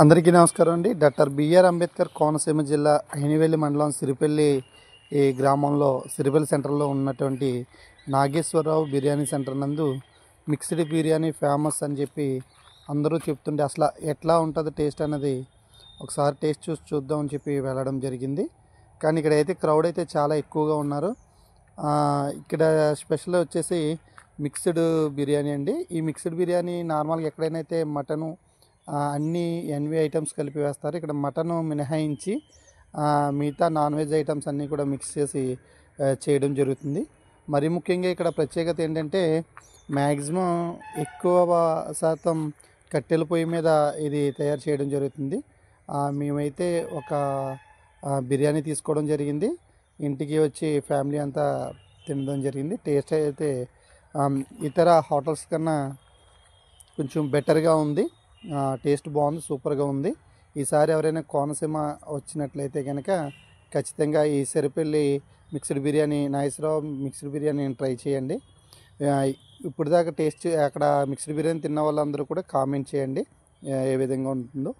అందరికీ నమస్కారం అండి. డాక్టర్ బిఆర్ అంబేద్కర్ కోనసీమ జిల్లా అయినవెల్లి మండలం సిరిపల్లి ఈ గ్రామంలో సిరిపల్లి సెంటర్లో ఉన్నటువంటి నాగేశ్వరరావు బిర్యానీ సెంటర్ నందు మిక్స్డ్ బిర్యానీ ఫేమస్ అని చెప్పి అందరూ చెప్తుంటే అసలు ఎట్లా ఉంటుంది టేస్ట్ అన్నది ఒకసారి టేస్ట్ చూద్దాం అని చెప్పి వెళ్ళడం జరిగింది. కానీ ఇక్కడ అయితే క్రౌడ్ అయితే చాలా ఎక్కువగా ఉన్నారు. ఇక్కడ స్పెషల్ వచ్చేసి మిక్స్డ్ బిర్యానీ అండి. ఈ మిక్స్డ్ బిర్యానీ నార్మల్గా ఎక్కడైనా అయితే మటను అన్ని ఎన్వి ఐటమ్స్ కలిపి వేస్తారు. ఇక్కడ మటన్ మినహాయించి మిగతా నాన్ వెజ్ ఐటమ్స్ అన్నీ కూడా మిక్స్ చేసి చేయడం జరుగుతుంది. మరి ముఖ్యంగా ఇక్కడ ప్రత్యేకత ఏంటంటే మ్యాక్సిమం ఎక్కువ శాతం కట్టెల పొయ్యి మీద ఇది తయారు చేయడం జరుగుతుంది. మేమైతే ఒక బిర్యానీ తీసుకోవడం జరిగింది. ఇంటికి వచ్చి ఫ్యామిలీ అంతా తినడం జరిగింది. టేస్ట్ అయితే ఇతర హోటల్స్ కన్నా కొంచెం బెటర్గా ఉంది. టేస్ట్ బాగుంది, సూపర్గా ఉంది. ఈసారి ఎవరైనా కోనసీమ వచ్చినట్లయితే కనుక ఖచ్చితంగా ఈ Siripalli mixed biryani Nageswararao mixed biryani try చేయండి. ఇప్పుడు దాకా టేస్ట్ అక్కడ మిక్స్డ్ బిర్యానీ తిన్న వాళ్ళందరూ కూడా కామెంట్ చేయండి ఏ విధంగా ఉంటుందో.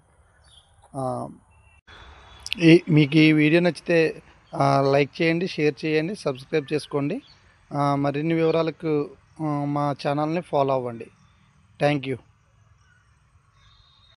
మీకు ఈ వీడియో నచ్చితే లైక్ చేయండి, షేర్ చేయండి, సబ్స్క్రైబ్ చేసుకోండి. మరిన్ని వివరాలకు మా ఛానల్ని ఫాలో అవ్వండి. Thank you.